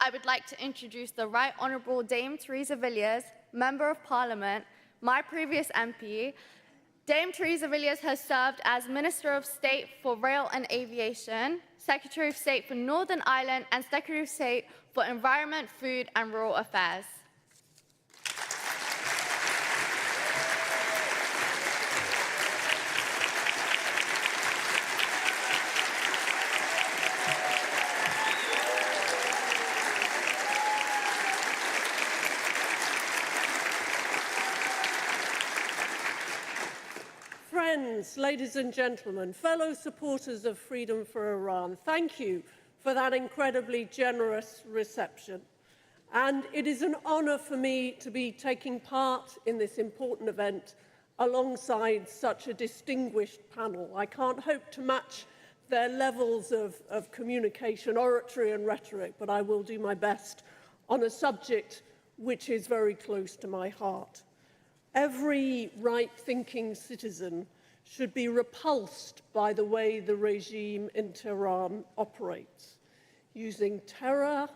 I would like to introduce the Right Honourable Dame Theresa Villiers, Member of Parliament, my previous MP. Dame Theresa Villiers has served as Minister of State for Rail and Aviation, Secretary of State for Northern Ireland and Secretary of State for Environment, Food and Rural Affairs. Friends, ladies and gentlemen, fellow supporters of freedom for Iran, thank you for that incredibly generous reception. And it is an honour for me to be taking part in this important event alongside such a distinguished panel. I can't hope to match their levels of communication, oratory and rhetoric, but I will do my best on a subject which is very close to my heart. Every right-thinking citizen should be repulsed by the way the regime in Tehran operates, using terror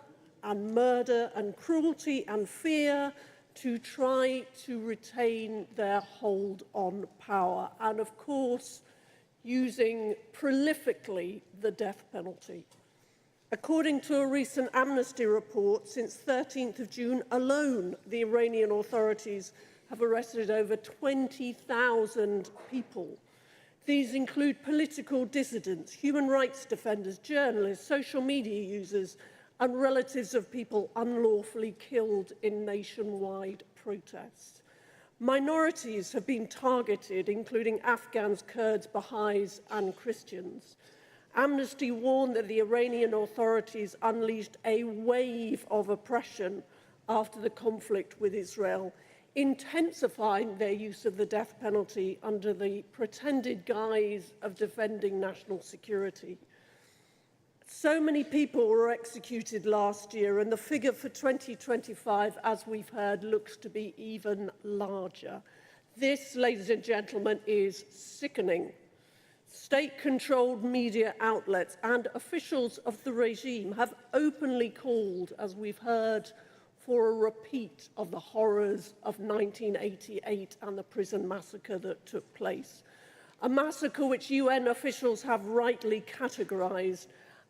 and murder and cruelty and fear to try to retain their hold on power, and of course, using prolifically the death penalty. According to a recent Amnesty report, since 13th of June alone, the Iranian authorities have arrested over 20,000 people. These include political dissidents, human rights defenders, journalists, social media users, and relatives of people unlawfully killed in nationwide protests. Minorities have been targeted, including Afghans, Kurds, Baha'is, and Christians. Amnesty warned that the Iranian authorities unleashed a wave of oppression after the conflict with Israel, intensifying their use of the death penalty under the pretended guise of defending national security. So many people were executed last year, and the figure for 2025, as we've heard, looks to be even larger. This, ladies and gentlemen, is sickening. State-controlled media outlets and officials of the regime have openly called, as we've heard, for a repeat of the horrors of 1988 and the prison massacre that took place. A massacre which UN officials have rightly categorised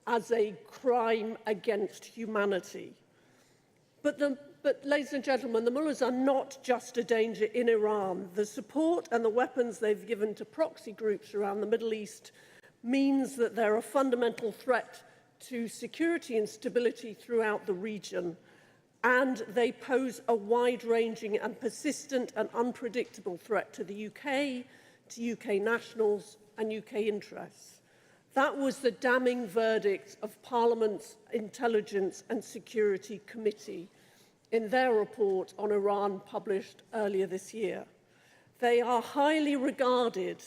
as a crime against humanity. But, ladies and gentlemen, the mullahs are not just a danger in Iran. The support and the weapons they've given to proxy groups around the Middle East means that they're a fundamental threat to security and stability throughout the region. And they pose a wide-ranging and persistent and unpredictable threat to the UK, to UK nationals and UK interests. That was the damning verdict of Parliament's Intelligence and Security Committee in their report on Iran published earlier this year. They are highly regarded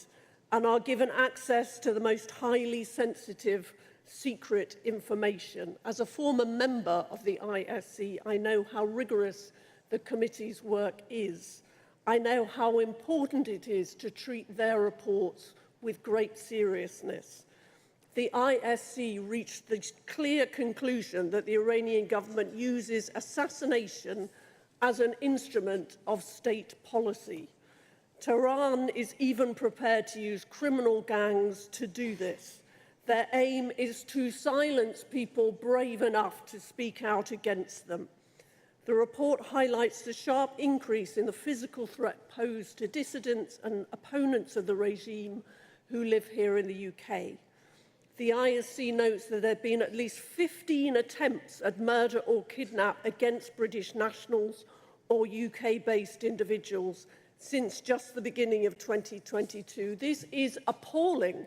and are given access to the most highly sensitive secret information. As a former member of the ISC, I know how rigorous the committee's work is. I know how important it is to treat their reports with great seriousness. The ISC reached the clear conclusion that the Iranian government uses assassination as an instrument of state policy. Tehran is even prepared to use criminal gangs to do this. Their aim is to silence people brave enough to speak out against them. The report highlights the sharp increase in the physical threat posed to dissidents and opponents of the regime who live here in the UK. The ISC notes that there have been at least 15 attempts at murder or kidnap against British nationals or UK-based individuals since just the beginning of 2022. This is appalling.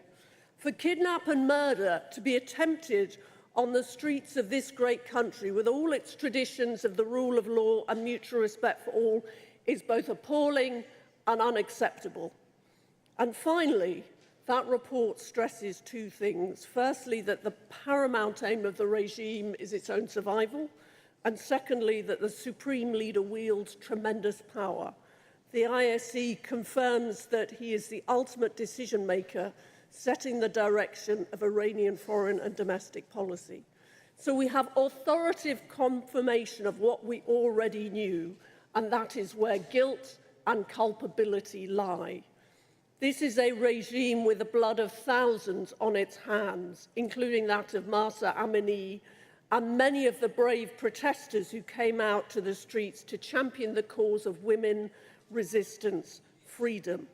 For kidnap and murder to be attempted on the streets of this great country with all its traditions of the rule of law and mutual respect for all is both appalling and unacceptable. And finally, that report stresses two things. Firstly, that the paramount aim of the regime is its own survival, and secondly, that the supreme leader wields tremendous power. The ISC confirms that he is the ultimate decision maker, setting the direction of Iranian foreign and domestic policy. So we have authoritative confirmation of what we already knew, and that is where guilt and culpability lie. This is a regime with the blood of thousands on its hands, including that of Mahsa Amini and many of the brave protesters who came out to the streets to champion the cause of women, resistance, freedom.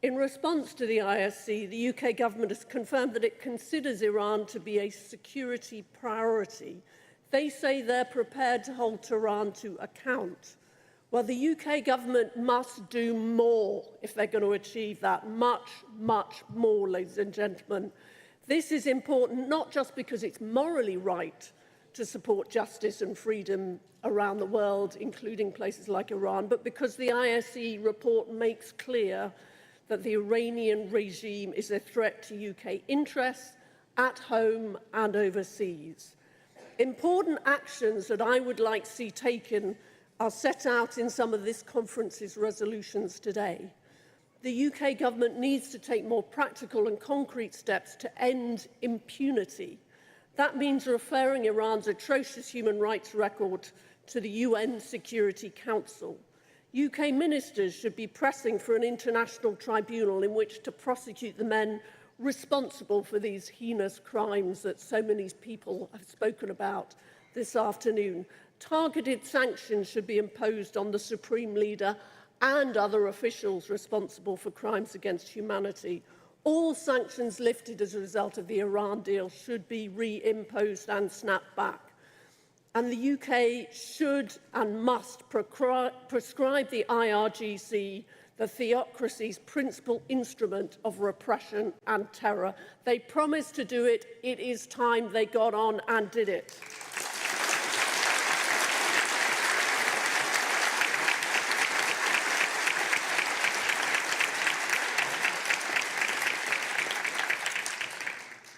In response to the ISC, the UK government has confirmed that it considers Iran to be a security priority. They say they're prepared to hold Tehran to account. Well, the UK government must do more if they're going to achieve that. Much, much more, ladies and gentlemen. This is important not just because it's morally right to support justice and freedom around the world, including places like Iran, but because the ISE report makes clear that the Iranian regime is a threat to UK interests at home and overseas. Important actions that I would like to see taken are set out in some of this conference's resolutions today. The UK government needs to take more practical and concrete steps to end impunity. That means referring Iran's atrocious human rights record to the UN Security Council. UK ministers should be pressing for an international tribunal in which to prosecute the men responsible for these heinous crimes that so many people have spoken about this afternoon. Targeted sanctions should be imposed on the Supreme Leader and other officials responsible for crimes against humanity. All sanctions lifted as a result of the Iran deal should be reimposed and snapped back. And the UK should and must prescribe the IRGC, the theocracy's principal instrument of repression and terror. They promised to do it. It is time they got on and did it.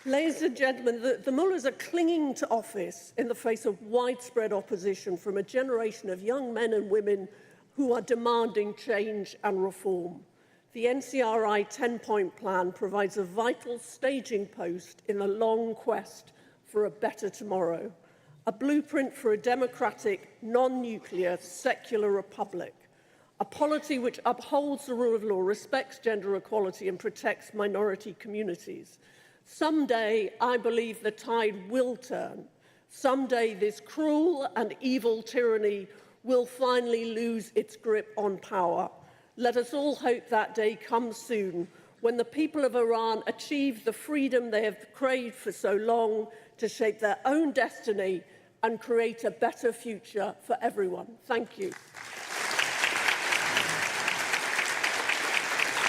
Ladies and gentlemen, the mullahs are clinging to office in the face of widespread opposition from a generation of young men and women who are demanding change and reform. The NCRI 10-point plan provides a vital staging post in a long quest for a better tomorrow, a blueprint for a democratic, non-nuclear, secular republic, a polity which upholds the rule of law, respects gender equality and protects minority communities. Someday, I believe the tide will turn. Someday, this cruel and evil tyranny will finally lose its grip on power. Let us all hope that day comes soon, when the people of Iran achieve the freedom they have craved for so long to shape their own destiny and create a better future for everyone. Thank you.